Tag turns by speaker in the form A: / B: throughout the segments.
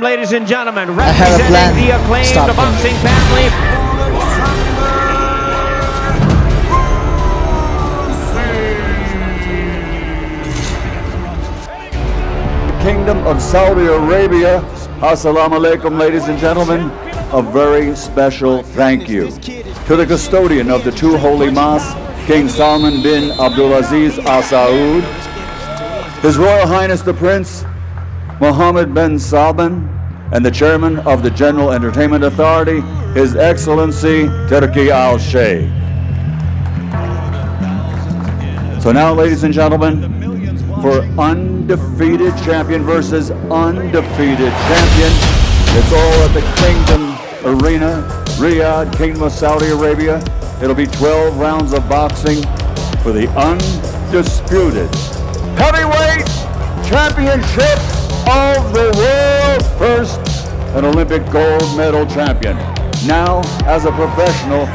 A: Ladies and gentlemen,
B: I have a plan.
A: representing the acclaimed
B: Stop
A: boxing family.
C: Kingdom of Saudi Arabia. Assalamu alaikum, ladies and gentlemen. A very special thank you to the custodian of the two holy mosques, King Salman bin Abdulaziz Al Saud, His Royal Highness the Prince Mohammed bin Salman, and the chairman of the General Entertainment Authority, His Excellency Turki Al Sheikh. So now, ladies and gentlemen, for undefeated champion versus undefeated champion, it's all at the Kingdom Arena, Riyadh, Kingdom of Saudi Arabia. It'll be 12 rounds of boxing for the undisputed heavyweight championship of the world's first and Olympic gold medal champion. Now, as a professional,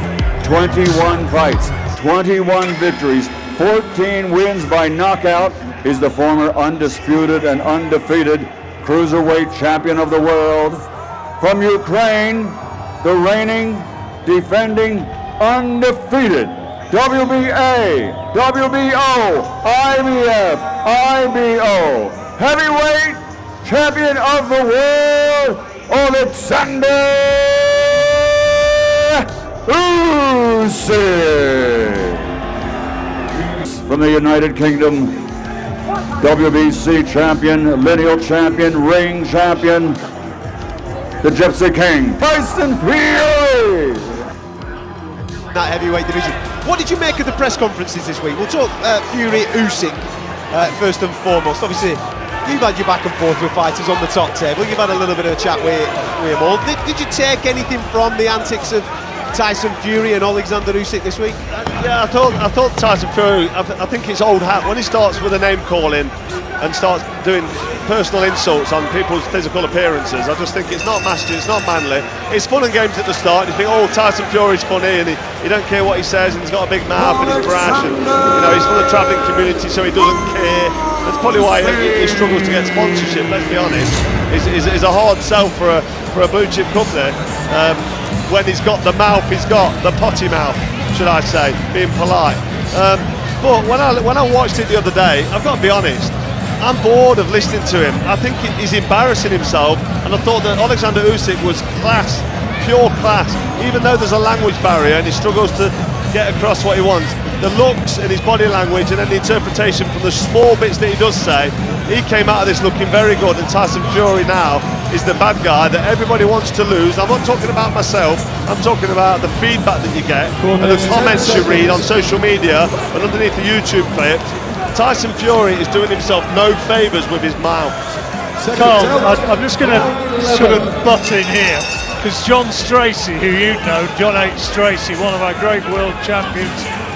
C: 21 fights, 21 victories, 14 wins by knockout. He's the former undisputed and undefeated cruiserweight champion of the world. From Ukraine, the reigning, defending, undefeated WBA, WBO, IBF, IBO, heavyweight champion of the world, Oleksandr Usyk. From the United Kingdom, WBC champion, lineal champion, ring champion, the Gypsy King, Tyson Fury.
D: That heavyweight division. What did you make of the press conferences this week? We'll talk Fury, Usyk first and foremost. Obviously, you've had your back and forth with fighters on the top table. You've had a little bit of a chat with them all. Did you take anything from the antics of Tyson Fury and Oleksandr Usyk this week?
E: Yeah, I thought Tyson Fury, I think it's old hat. When he starts with a name calling and starts doing personal insults on people's physical appearances, I just think it's not masculine, it's not manly. It's fun and games at the start. You think, oh, Tyson Fury's funny and he don't care what he says and he's got a big mouth and he's brash and he's from the travelling community, so he doesn't care. That's probably why he struggles to get sponsorship. Let's be honest, is a hard sell for a blue chip company. When he's got the mouth, he's got the potty mouth, should I say, being polite. But when I watched it the other day, I've got to be honest, I'm bored of listening to him. I think he's embarrassing himself, and I thought that Oleksandr Usyk was class, pure class. Even though there's a language barrier and he struggles to get across what he wants, the looks and his body language and then the interpretation from the small bits that he does say, he came out of this looking very good. And Tyson Fury now is the bad guy that everybody wants to lose. I'm not talking about myself, I'm talking about the feedback that you get and the comments you read on social media and underneath the YouTube clips. Tyson Fury is doing himself no favours with his mouth.
F: Carl, I'm just going to sort of butt in here, because John Stracey, who you know, John H. Stracey, one of our great world champions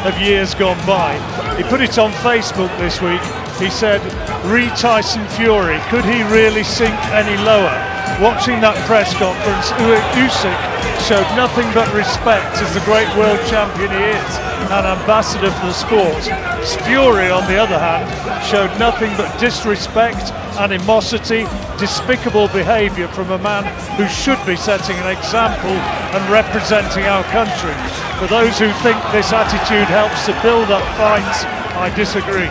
F: of years gone by, he put it on Facebook this week. He said, "Re Tyson Fury, could he really sink any lower?" Watching that press conference, Usyk showed nothing but respect as the great world champion he is, an ambassador for the sport. Fury, on the other hand, showed nothing but disrespect, animosity, despicable behaviour from a man who should be setting an example and representing our country. For those who think this attitude helps to build up fights, I disagree.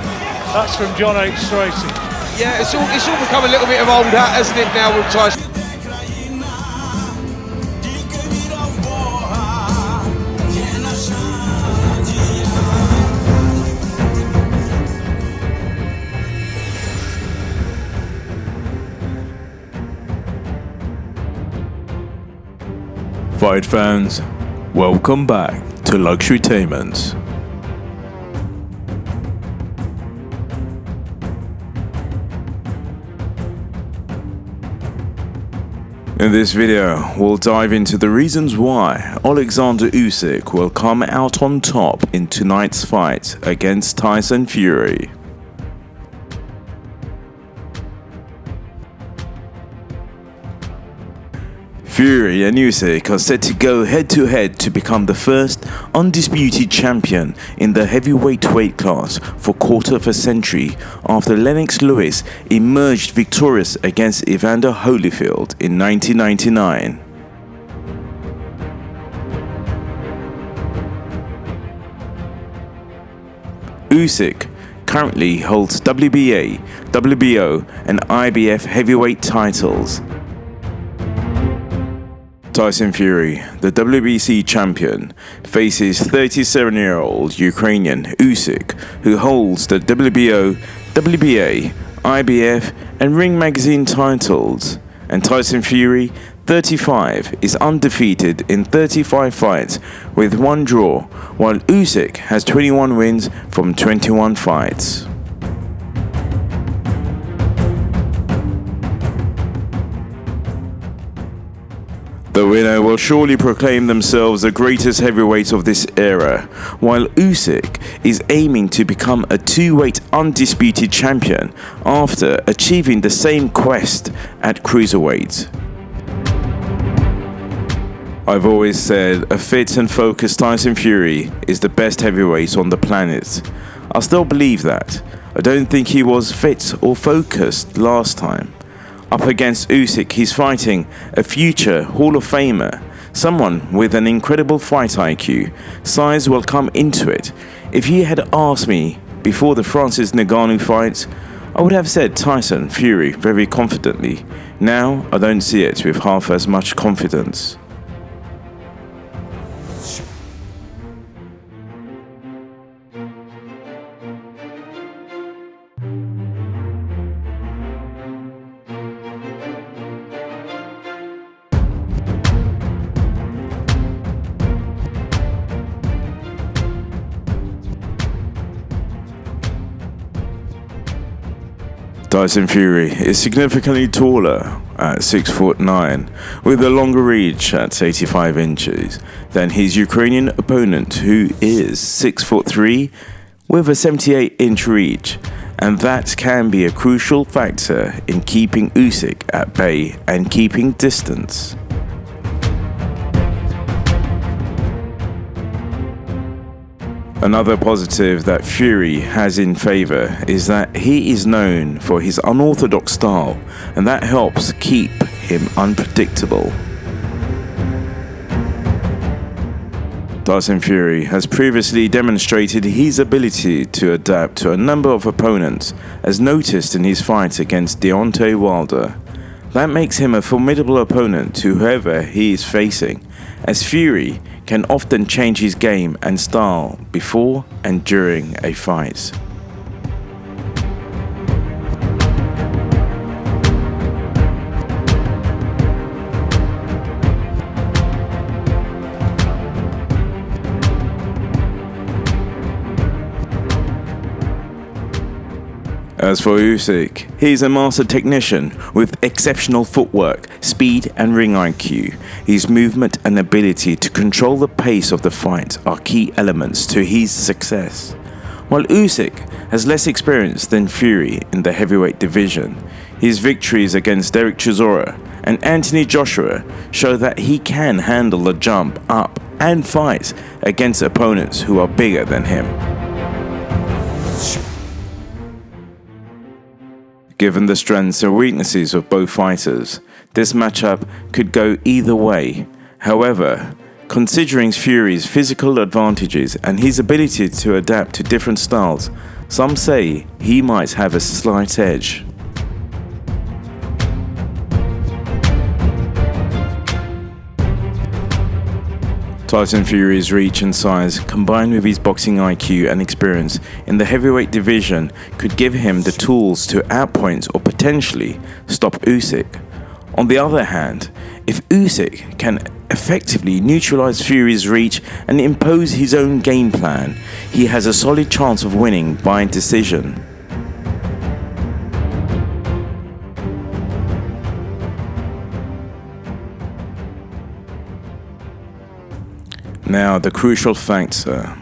F: That's from John H. Stracey.
G: Yeah, it's all become a little bit of old hat, hasn't it, now with Tyson?
H: Fight fans, welcome back to Luxurytainment. In this video, we'll dive into the reasons why Oleksandr Usyk will come out on top in tonight's fight against Tyson Fury. Fury and Usyk are set to go head-to-head to become the first undisputed champion in the heavyweight weight class for quarter of a century after Lennox Lewis emerged victorious against Evander Holyfield in 1999. Usyk currently holds WBA, WBO and IBF heavyweight titles. Tyson Fury, the WBC champion, faces 37-year-old Ukrainian Usyk, who holds the WBO, WBA, IBF and Ring Magazine titles. And Tyson Fury, 35, is undefeated in 35 fights with 1 draw, while Usyk has 21 wins from 21 fights. The winner will surely proclaim themselves the greatest heavyweight of this era, while Usyk is aiming to become a two-weight undisputed champion after achieving the same quest at cruiserweight. I've always said a fit and focused Tyson Fury is the best heavyweight on the planet. I still believe that. I don't think he was fit or focused last time. Up against Usyk, he's fighting a future Hall of Famer, someone with an incredible fight IQ. Size will come into it. If you had asked me before the Francis Ngannou fight, I would have said Tyson Fury very confidently. Now, I don't see it with half as much confidence. Tyson Fury is significantly taller at 6'9", with a longer reach at 85 inches than his Ukrainian opponent, who is 6'3", with a 78-inch reach, and that can be a crucial factor in keeping Usyk at bay and keeping distance. Another positive that Fury has in favour is that he is known for his unorthodox style, and that helps keep him unpredictable. Tyson Fury has previously demonstrated his ability to adapt to a number of opponents, as noticed in his fight against Deontay Wilder. That makes him a formidable opponent to whoever he is facing, as Fury can often change his game and style before and during a fight. As for Usyk, he is a master technician with exceptional footwork, speed and ring IQ. His movement and ability to control the pace of the fight are key elements to his success. While Usyk has less experience than Fury in the heavyweight division, his victories against Derek Chisora and Anthony Joshua show that he can handle the jump up and fight against opponents who are bigger than him. Given the strengths and weaknesses of both fighters, this matchup could go either way. However, considering Fury's physical advantages and his ability to adapt to different styles, some say he might have a slight edge. Tyson Fury's reach and size, combined with his boxing IQ and experience in the heavyweight division, could give him the tools to outpoint or potentially stop Usyk. On the other hand, if Usyk can effectively neutralize Fury's reach and impose his own game plan, he has a solid chance of winning by decision. Now, the crucial factor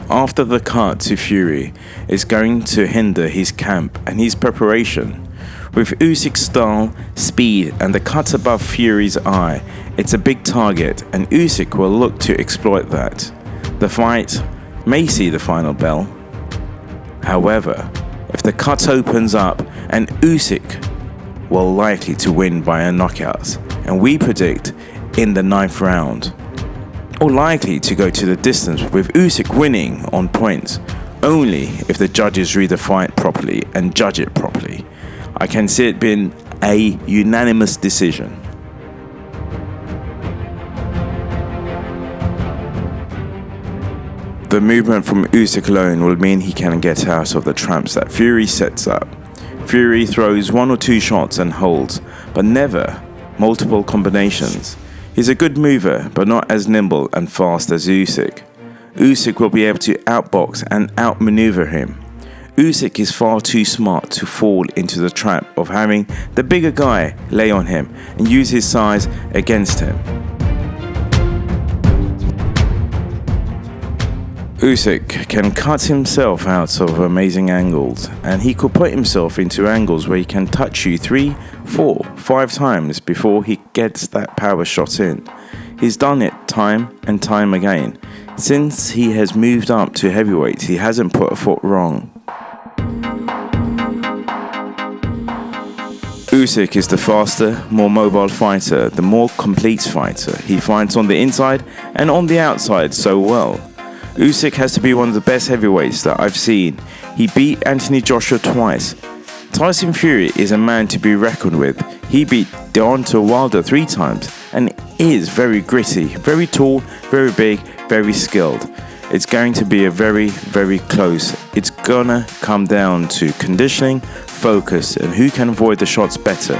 H: after the cut to Fury is going to hinder his camp and his preparation. With Usyk's style, speed and the cut above Fury's eye, it's a big target and Usyk will look to exploit that. The fight may see the final bell. However, if the cut opens up and Usyk will likely to win by a knockout, and we predict in the 9th round, or likely to go to the distance with Usyk winning on points, only if the judges read the fight properly and judge it properly. I can see it being a unanimous decision. The movement from Usyk alone will mean he can get out of the traps that Fury sets up. Fury throws 1 or 2 shots and holds, but never multiple combinations. He's a good mover, but not as nimble and fast as Usyk. Usyk will be able to outbox and outmaneuver him. Usyk is far too smart to fall into the trap of having the bigger guy lay on him and use his size against him. Usyk can cut himself out of amazing angles, and he could put himself into angles where he can touch you 3, 4, 5 times before he gets that power shot in. He's done it time and time again. Since he has moved up to heavyweight, he hasn't put a foot wrong. Usyk is the faster, more mobile fighter, the more complete fighter. He fights on the inside and on the outside so well. Usyk has to be one of the best heavyweights that I've seen. He beat Anthony Joshua twice. Tyson Fury is a man to be reckoned with. He beat Deontay Wilder 3 times and is very gritty, very tall, very big, very skilled. It's going to be a very, very close. It's gonna come down to conditioning, focus, and who can avoid the shots better.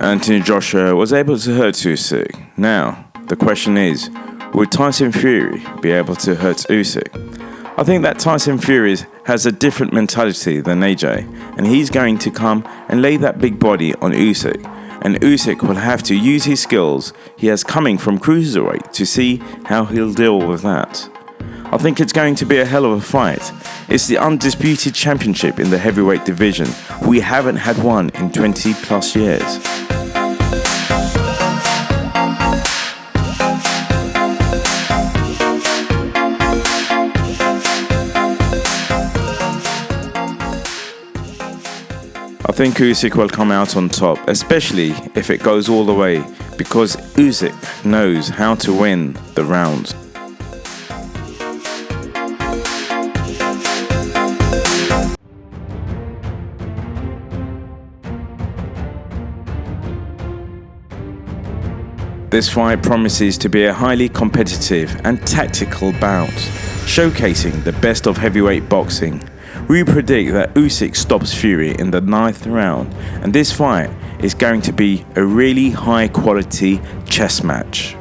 H: Anthony Joshua was able to hurt Usyk. Now, the question is, would Tyson Fury be able to hurt Usyk? I think that Tyson Fury has a different mentality than AJ, and he's going to come and lay that big body on Usyk. And Usyk will have to use his skills he has coming from cruiserweight to see how he'll deal with that. I think it's going to be a hell of a fight. It's the undisputed championship in the heavyweight division. We haven't had one in 20 plus years. I think Usyk will come out on top, especially if it goes all the way, because Usyk knows how to win the rounds. This fight promises to be a highly competitive and tactical bout, showcasing the best of heavyweight boxing. We predict that Usyk stops Fury in the 9th round, and this fight is going to be a really high quality chess match.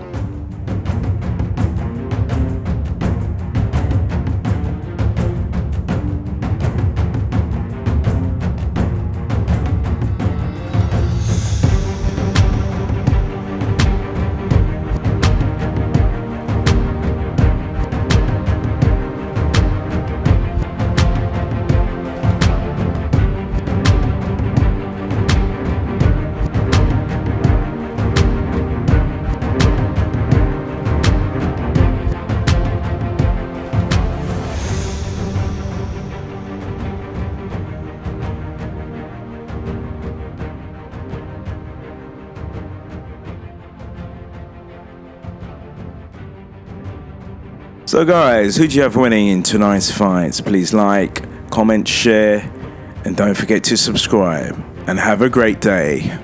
H: So guys, who do you have winning in tonight's fights? Please like, comment, share, and don't forget to subscribe. And have a great day.